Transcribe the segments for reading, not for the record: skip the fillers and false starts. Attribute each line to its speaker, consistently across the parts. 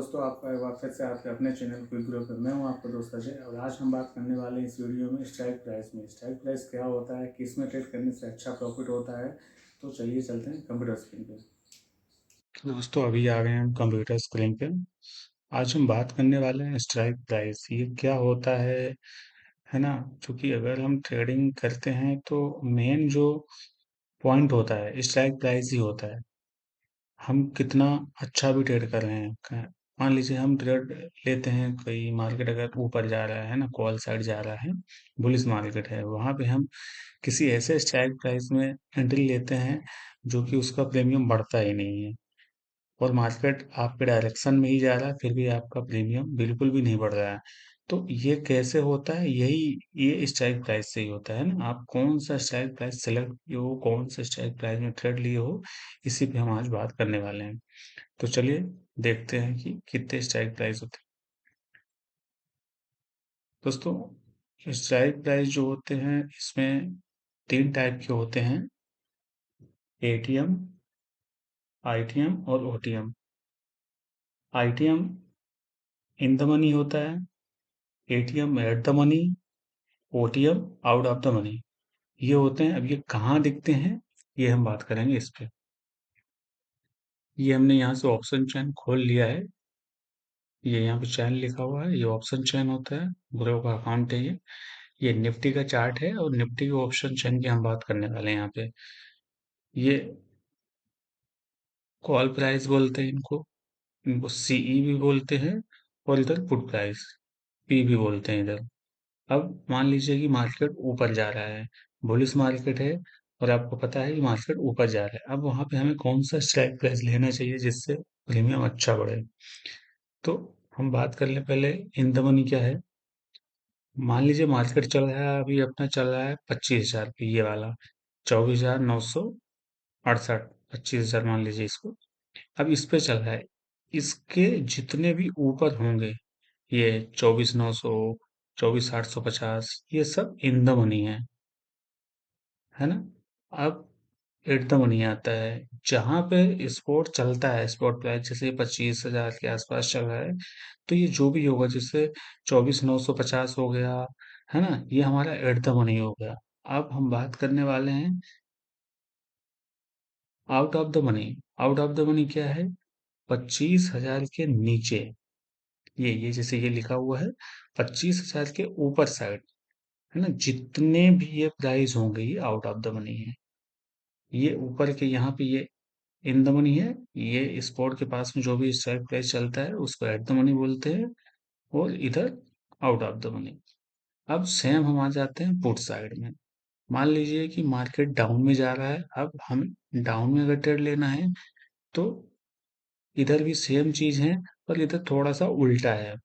Speaker 1: दोस्तों, आपका एक बार फिर से आपके अपने चैनल क्विक ग्रो पे मैं हूं आपका दोस्त अजय। और आज हम बात करने वाले हैं इस वीडियो में स्ट्राइक प्राइस में। स्ट्राइक प्राइस क्या होता है, किस में ट्रेड करने से अच्छा प्रॉफिट होता है। तो चलिए चलते हैं कंप्यूटर स्क्रीन पे। दोस्तों, अभी आ गए हैं हम कंप्यूटर स्क्रीन पे। आज हम बात करने वाले हैं स्ट्राइक प्राइस, ये क्या होता है ना। क्योंकि अगर हम ट्रेडिंग करते हैं तो मेन जो पॉइंट होता है स्ट्राइक प्राइस ही होता है। हम कितना अच्छा भी ट्रेड कर रहे हैं, मान लीजिए हम ट्रेड लेते हैं, कोई मार्केट अगर ऊपर जा रहा है ना, कॉल साइड जा रहा है, बुलिश मार्केट है, वहां पे हम किसी ऐसे स्ट्राइक प्राइस में एंट्री लेते हैं जो कि उसका प्रीमियम बढ़ता ही नहीं है, और मार्केट आपके डायरेक्शन में ही जा रहा है, फिर भी आपका प्रीमियम बिल्कुल भी नहीं बढ़ रहा है। तो ये कैसे होता है, यही ये स्ट्राइक प्राइस से ही होता है ना। आप कौन सा स्ट्राइक प्राइस सेलेक्ट किए हो, कौन सा स्ट्राइक प्राइस में ट्रेड लिए हो, इसी पे हम आज बात करने वाले हैं। तो चलिए देखते हैं कि कितने स्ट्राइक प्राइस होते हैं। दोस्तों, स्ट्राइक प्राइस जो होते हैं इसमें तीन टाइप के होते हैं: एटीएम, आईटीएम और OTM. ITM in the money होता है, ATM at the money, OTM out of the money. ये होते हैं। अब ये कहाँ दिखते हैं, ये हम बात करेंगे इस पे। ये हमने यहाँ से ऑप्शन चेन खोल लिया है, ये यहाँ पे चैन लिखा हुआ है, ये ऑप्शन चेन होता है, ग्रो का अकाउंट है ये निफ्टी का चार्ट है, और निफ्टी के ऑप्शन चेन की हम बात करने वाले हैं यहाँ पे। ये कॉल प्राइस बोलते हैं इनको, इनको सीई भी बोलते हैं, और इधर पुट प्राइस पी भी बोलते हैं इधर। अब मान लीजिए कि मार्केट ऊपर जा रहा है, बुलिश मार्केट है, और आपको पता है कि मार्केट ऊपर जा रहा है। अब वहां पे हमें कौन सा स्ट्राइक प्राइस लेना चाहिए जिससे प्रीमियम अच्छा बढ़े। तो हम बात कर लें पहले इन द मनी क्या है। मान लीजिए मार्केट चल रहा है, अभी अपना चल रहा है 25,000 पे, ये वाला 24,968, 25,000 मान लीजिए इसको। अब इस पे चल रहा है, इसके जितने भी ऊपर होंगे, ये 24,900, 24,850, ये सब इन द मनी है ना। अब एट द मनी आता है, जहां पे स्पॉट चलता है, स्पॉट प्राइस जैसे 25,000 के आसपास चल रहा है, तो ये जो भी होगा, जैसे 24,950 हो गया, है ना, ये हमारा एट द मनी हो गया। अब हम बात करने वाले हैं out of the money. Out of the money क्या है, 25,000 के नीचे, ये जैसे ये लिखा हुआ है, 25,000 के ऊपर साइड, है ना, जितने भी ये प्राइस होंगे ये आउट ऑफ द मनी है। ये ऊपर के यहाँ पे ये इन द मनी है, ये स्पॉट के पास में जो भी स्ट्राइक प्राइस चलता है उसको एट द मनी बोलते हैं, और इधर आउट ऑफ द मनी। अब सेम हम आ जाते हैं पुट साइड में। मान लीजिए कि मार्केट डाउन में जा रहा है, अब हम डाउन में अगर ट्रेड लेना है तो इधर भी सेम चीज है, पर इधर थोड़ा सा उल्टा है।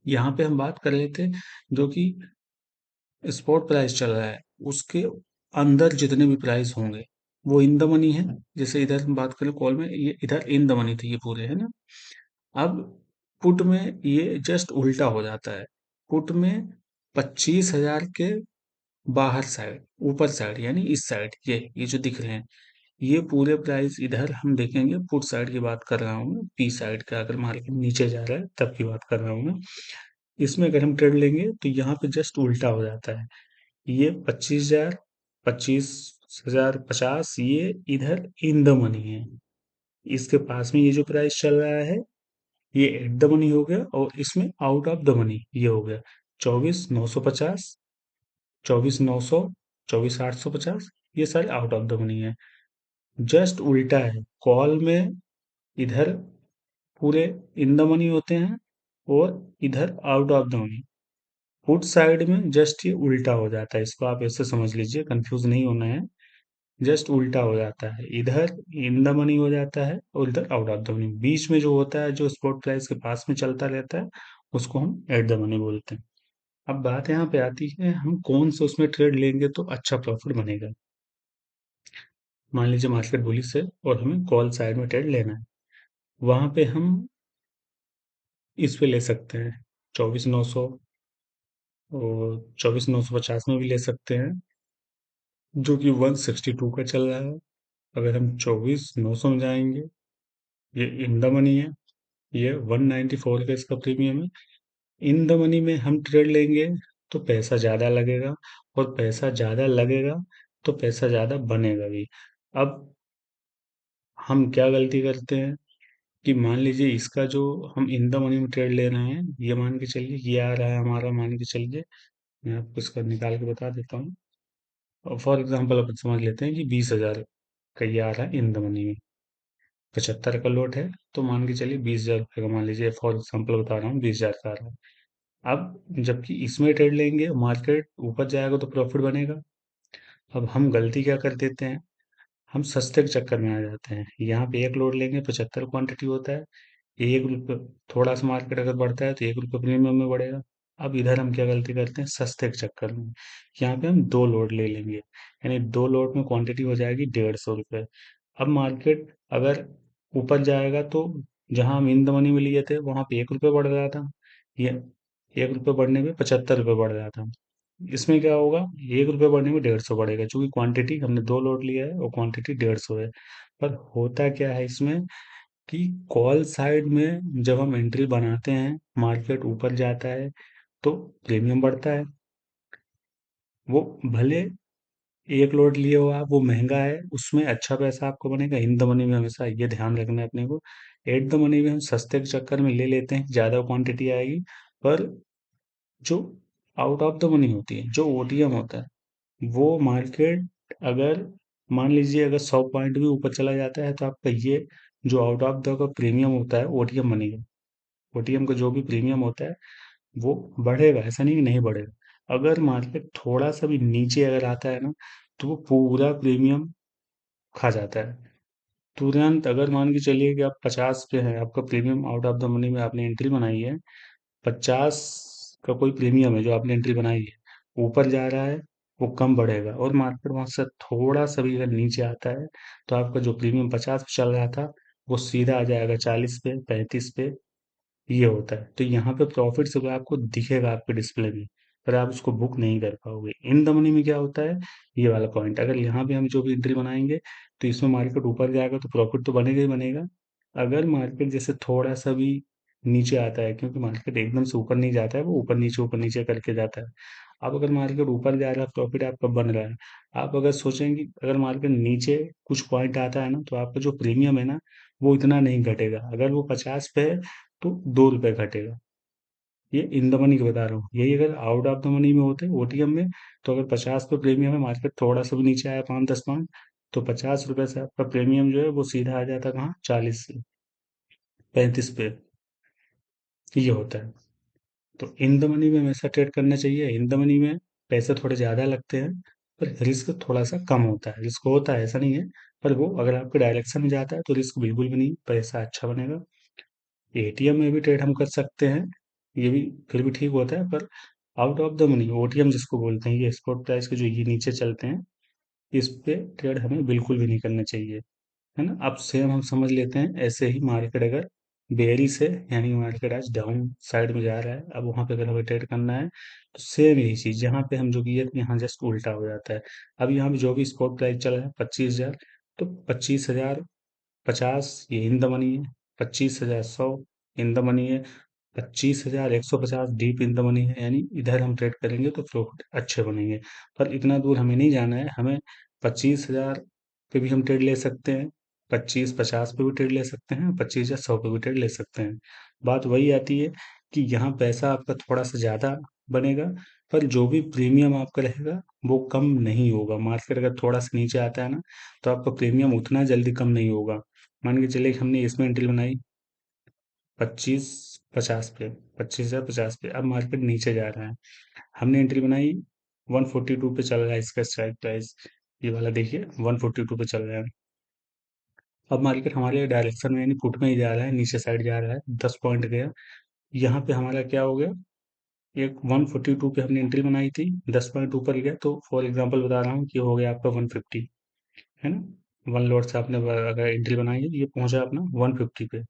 Speaker 1: यहाँ पे हम बात कर रहे थे, जो कि स्पॉट प्राइस चल रहा है उसके अंदर जितने भी प्राइस होंगे वो इन द मनी है। जैसे इधर हम बात करें कॉल में, ये इधर इन द मनी थे ये पूरे, है ना। अब पुट में ये जस्ट उल्टा हो जाता है। पुट में 25,000 के बाहर साइड, ऊपर साइड, यानी इस साइड, ये जो दिख रहे हैं, ये पूरे प्राइस इधर हम देखेंगे। पुट साइड की बात कर रहा हूँ मैं, पी साइड का, अगर मार्केट नीचे जा रहा है तब की बात कर रहा हूँ मैं। इसमें अगर हम ट्रेड लेंगे तो यहाँ पे जस्ट उल्टा हो जाता है। ये 25,000, 25,050, ये इधर इन द मनी है। इसके पास में ये जो प्राइस चल रहा है ये एट द मनी हो गया, और इसमें आउट ऑफ द मनी ये हो गया 24,950, 24,900, 24,850, ये सारे आउट ऑफ द मनी है। जस्ट उल्टा है, कॉल में इधर पूरे इन द मनी होते हैं, और इधर out of the money. Put side में जस्ट ये उल्टा हो जाता है, इसको आप ऐसे समझ लीजिए, कंफ्यूज नहीं होना है। जस्ट उल्टा हो जाता है, इधर इन द मनी हो जाता है और इधर आउट ऑफ द मनी। बीच में जो होता है, जो स्पॉट प्राइस के पास में चलता रहता है, उसको हम एट द मनी बोलते हैं। अब बात यहाँ पे आती है, हम कौन से उसमें ट्रेड लेंगे तो अच्छा प्रॉफिट बनेगा। मान लीजिए मार्केट बुलिश है और हमें कॉल साइड में ट्रेड लेना है, वहां पे हम इस पे ले सकते हैं 24,900, और 24,950 में भी ले सकते हैं, जो कि 162 का चल रहा है। अगर हम 24,900 में जाएंगे, ये इन द मनी है, ये 194 का इसका प्रीमियम है। इन द मनी में हम ट्रेड लेंगे तो पैसा ज़्यादा लगेगा, और पैसा ज़्यादा लगेगा तो पैसा ज़्यादा बनेगा भी। अब हम क्या गलती करते हैं कि मान लीजिए इसका जो हम इन द मनी में ट्रेड ले रहे हैं, ये मान के चलिए ये आ रहा है हमारा, मान के चलिए मैं आपको इसका निकाल के बता देता हूँ। और फॉर एग्जांपल अपन समझ लेते हैं कि 20,000 का ये आ रहा है इन द मनी में, 75 का लोट है, तो मान के चलिए 20,000 रुपये का, मान लीजिए फॉर एग्जांपल बता रहा हूँ, 20,000 का आ रहा है। अब जबकि इसमें ट्रेड लेंगे, मार्केट ऊपर जाएगा तो प्रॉफिट बनेगा। अब हम गलती क्या कर देते हैं, हम सस्ते के चक्कर में आ जाते हैं। यहाँ पे एक लोड लेंगे, 75 क्वांटिटी होता है, 1 रुपये, थोड़ा सा मार्केट अगर बढ़ता है तो 1 रुपये प्रीमियम में बढ़ेगा। अब इधर हम क्या गलती करते हैं, सस्ते के चक्कर में यहाँ पे हम 2 लोड ले लेंगे, यानी 2 लोड में क्वांटिटी हो जाएगी 150 रुपये। अब मार्केट अगर ऊपर जाएगा तो जहां हम इन द मनी में लिए थे वहां पे 1 रुपये बढ़ रहा था, ये 1 रुपये बढ़ने में 75 रुपये बढ़ रहा था। इसमें क्या होगा, 1 रुपये बढ़ने में 150 बढ़ेगा, क्योंकि क्वांटिटी हमने 2 लोड लिया है और क्वांटिटी 150 है। पर होता क्या है इसमें कि कॉल साइड में जब हम एंट्री बनाते हैं, मार्केट ऊपर जाता है तो प्रीमियम बढ़ता है। वो भले 1 लोड लिए हो आप, वो महंगा है, उसमें अच्छा पैसा आपको बनेगा। इन द मनी में हमेशा ये ध्यान रखना है अपने को। एट द मनी में हम सस्ते के चक्कर में ले लेते हैं, ज्यादा क्वांटिटी आएगी, पर जो आउट ऑफ द मनी होती है, जो ओटीएम होता है, वो मार्केट अगर मान लीजिए अगर 100 पॉइंट भी ऊपर चला जाता है तो आपका ये जो आउट ऑफ द का प्रीमियम होता है ओटीएम मनी का, ओटीएम का जो भी प्रीमियम होता है वो बढ़ेगा, ऐसा नहीं कि नहीं बढ़ेगा। अगर मार्केट थोड़ा सा भी नीचे अगर आता है ना, तो वो पूरा प्रीमियम खा जाता है तुरंत। अगर मान के चलिए कि आप 50 पे है, आपका premium out of the money में आपने एंट्री बनाई है, 50 का कोई प्रीमियम है जो आपने एंट्री बनाई है, ऊपर जा रहा है, वो कम बढ़ेगा, और मार्केट वहां से थोड़ा सा भी अगर नीचे आता है तो आपका जो प्रीमियम 50 पे चल रहा था वो सीधा आ जाएगा 40 पे, 35 पे। ये होता है, तो यहाँ पे प्रॉफिट सुबह आपको दिखेगा आपके डिस्प्ले में, पर आप उसको बुक नहीं कर पाओगे। इन द मनी में क्या होता है, ये वाला पॉइंट, अगर यहाँ पे हम जो भी एंट्री बनाएंगे तो इसमें मार्केट ऊपर जाएगा तो प्रॉफिट तो बनेगा ही बनेगा। अगर मार्केट जैसे थोड़ा सा भी नीचे आता है, क्योंकि मार्केट एकदम से ऊपर नहीं जाता है, वो ऊपर नीचे करके जाता है। अब अगर मार्केट ऊपर जा रहा है, प्रॉफिट आपका बन रहा है। आप अगर सोचेंगे अगर मार्केट नीचे कुछ पॉइंट आता है ना, तो आपका जो प्रीमियम है ना, वो इतना नहीं घटेगा। अगर वो 50 पे है तो 2 रुपए घटेगा। ये इन द मनी की बता रहा हूँ। यही अगर आउट ऑफ द मनी में होते ओटीएम में, तो अगर 50 पे प्रीमियम है, मार्केट थोड़ा सा भी नीचे आया 5-10 पॉइंट, तो 50 रुपए से आपका प्रीमियम जो है वो सीधा आ जाता कहाँ, 40 से 35 पे। ये होता है। तो इन द मनी में हमेशा ट्रेड करना चाहिए। इन द मनी में पैसे थोड़े ज्यादा लगते हैं, पर रिस्क थोड़ा सा कम होता है। रिस्क होता है, ऐसा नहीं है, पर वो अगर आपके डायरेक्शन में जाता है तो रिस्क बिल्कुल भी नहीं, पैसा अच्छा बनेगा। एटीएम में भी ट्रेड हम कर सकते हैं, ये भी फिर भी ठीक होता है, पर out of the money OTM जिसको बोलते हैं, ये स्पॉट प्राइस के जो ये नीचे चलते हैं, इस पे ट्रेड हमें बिल्कुल भी नहीं करना चाहिए, है ना। अब सेम हम समझ लेते हैं, ऐसे ही मार्केट अगर बेयरिश है, यानी मार्केट आज डाउन साइड में जा रहा है, अब वहां पे अगर हमें ट्रेड करना है तो सेम यही चीज जहाँ पे हम जो किए थे यहाँ जस्ट उल्टा हो जाता है। अब यहाँ पे जो भी स्पॉट प्राइस चल रहा है 25,000, तो 25,000 50 ये इन द मनी है, 25,100 इन द मनी है, 25,150 डीप इन द मनी है, यानी इधर हम ट्रेड करेंगे तो प्रॉफिट अच्छे बनेंगे। पर इतना दूर हमें नहीं जाना है, हमें 25,000 पे भी हम ट्रेड ले सकते हैं, 25-50 पे भी ट्रेड ले सकते हैं, 25,100 पे भी ट्रेड ले सकते हैं। बात वही आती है कि यहाँ पैसा आपका थोड़ा सा ज्यादा बनेगा, पर जो भी प्रीमियम आपका रहेगा वो कम नहीं होगा। मार्केट अगर थोड़ा सा नीचे आता है ना, तो आपका प्रीमियम उतना जल्दी कम नहीं होगा। मान के चलिए कि हमने इसमें एंट्री बनाई 25-50 पे, 25,050 पे, अब मार्केट नीचे जा रहा है, हमने एंट्री बनाई 142 पे चल रहा है इसका स्ट्राइक प्राइस, ये वाला देखिए 142 पे चल रहा है। अब मार्केट हमारे डायरेक्शन में यानी फुट में ही जा रहा है, नीचे साइड जा रहा है, 10 पॉइंट गया। यहाँ पे हमारा क्या हो गया, एक 142 पे हमने एंट्री बनाई थी, 10 पॉइंट ऊपर गया, तो फॉर एग्जाम्पल बता रहा हूँ कि हो गया आपका 150, है ना। 1 लोड से आपने अगर एंट्री बनाई है, ये पहुंचा अपना 150 पे।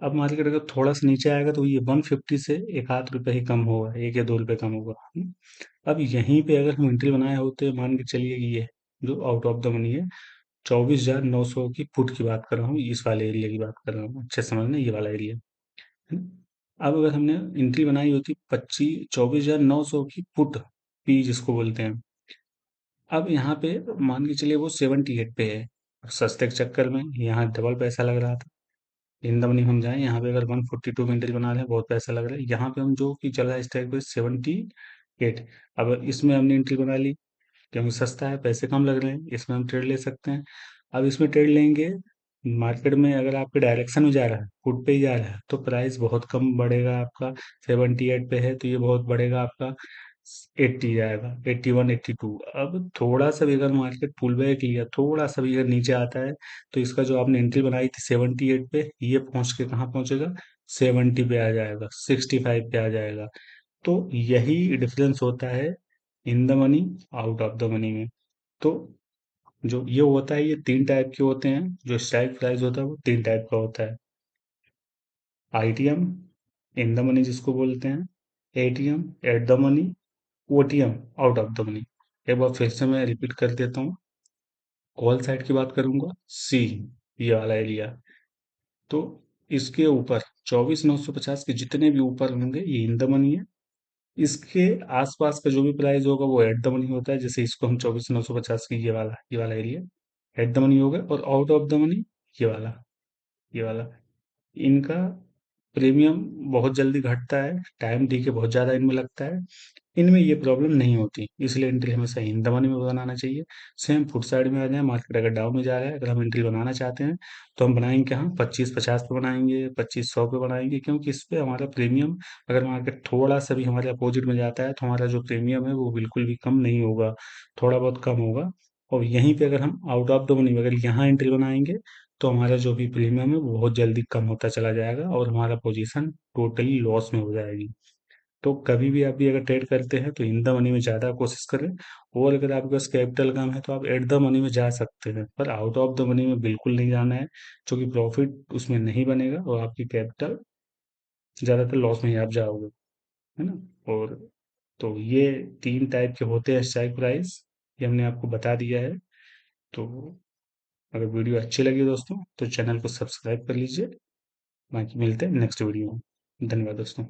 Speaker 1: अब मार्केट अगर थोड़ा सा नीचे आएगा तो ये 150 से एक आध रुपए ही कम होगा, 1 या 2 रुपए कम होगा। अब यहीं पे अगर हम एंट्री बनाए होते, मान के चलिए कि ये जो आउट ऑफ द मनी है, 24,900 की पुट की बात कर रहा हूँ, इस वाले एरिया की बात कर रहा हूँ, अच्छे समझना ये वाला एरिया। है ना? अब अगर हमने एंट्री बनाई होती 24,900 की पुट, पी जिसको बोलते हैं, अब यहाँ पे मान के चलिए वो 78 पे है। अब सस्ते के चक्कर में यहाँ डबल पैसा लग रहा था। इन द मनी हम जाएं, यहाँ पे अगर 142 में एंट्री बना रहे हैं, बहुत पैसा लग रहा है। यहाँ पे हम जो कि चल रहा है स्ट्राइक प्राइस 78, अब इसमें हमने एंट्री बना ली क्योंकि सस्ता है, पैसे कम लग रहे हैं, इसमें हम ट्रेड ले सकते हैं। अब इसमें ट्रेड लेंगे, मार्केट में अगर आपके डायरेक्शन में जा रहा है, फुट पे ही जा रहा है, तो प्राइस बहुत कम बढ़ेगा आपका। 78 पे है तो ये बहुत बढ़ेगा आपका, 80 जाएगा, 81, 82। अब थोड़ा सा भी अगर मार्केट पुल बैक लिया, थोड़ा सा भी अगर नीचे आता है, तो इसका जो आपने एंट्री बनाई थी 78 पे, ये पहुंच के कहाँ पहुंचेगा, 70 पे आ जाएगा, 65 पे आ जाएगा। तो यही डिफरेंस होता है in the money, out of the money में। तो जो ये होता है, ये तीन टाइप के होते हैं। जो स्ट्राइक प्राइस होता है वो तीन टाइप का होता है: आईटीएम, इन द मनी जिसको बोलते हैं, ATM, at the money, OTM, out of the money. एक बार फिर से मैं रिपीट कर देता हूँ। कॉल साइड की बात करूंगा, सी, ये वाला एरिया, तो इसके ऊपर 24,950 के जितने भी ऊपर होंगे ये इन द मनी है। इसके आसपास का जो भी प्राइस होगा वो एट द मनी होता है। जैसे इसको हम 24,950 की, ये वाला एरिया एट द मनी होगा, और आउट ऑफ द मनी ये वाला इनका प्रीमियम बहुत जल्दी घटता है, टाइम डी के बहुत ज़्यादा इनमें लगता है। इनमें ये प्रॉब्लम नहीं होती, इसलिए एंट्री हमेशा इन द मनी में बनाना चाहिए। सेम फुट साइड में आ जाए, मार्केट अगर डाउन में जा रहा है, अगर हम एंट्री बनाना चाहते हैं, तो हम बनाएंगे कहाँ, 25-50 पे बनाएंगे, 2500 पे बनाएंगे, क्योंकि इस पे हमारा प्रीमियम, अगर मार्केट थोड़ा सा भी हमारे अपोजिट में जाता है, तो हमारा जो प्रीमियम है वो बिल्कुल भी कम नहीं होगा, थोड़ा बहुत कम होगा। और यहीं पे अगर हम आउट ऑफ द मनी में अगर यहाँ एंट्री बनाएंगे, तो हमारा जो भी प्रीमियम है वो बहुत जल्दी कम होता चला जाएगा और हमारा पोजीशन टोटली लॉस में हो जाएगी। तो कभी भी आप भी अगर ट्रेड करते हैं तो इन द मनी में ज़्यादा कोशिश करें। और अगर आपके पास कैपिटल कम है तो आप एट द मनी में जा सकते हैं, पर आउट ऑफ द मनी में बिल्कुल नहीं जाना है, क्योंकि प्रॉफिट उसमें नहीं बनेगा और आपकी कैपिटल ज़्यादातर लॉस में ही आप जाओगे, है ना। और तो ये तीन टाइप के होते हैं स्ट्राइक प्राइस, ये हमने आपको बता दिया है। तो अगर वीडियो अच्छी लगी दोस्तों तो चैनल को सब्सक्राइब कर लीजिए। बाकी मिलते हैं नेक्स्ट वीडियो में। धन्यवाद दोस्तों।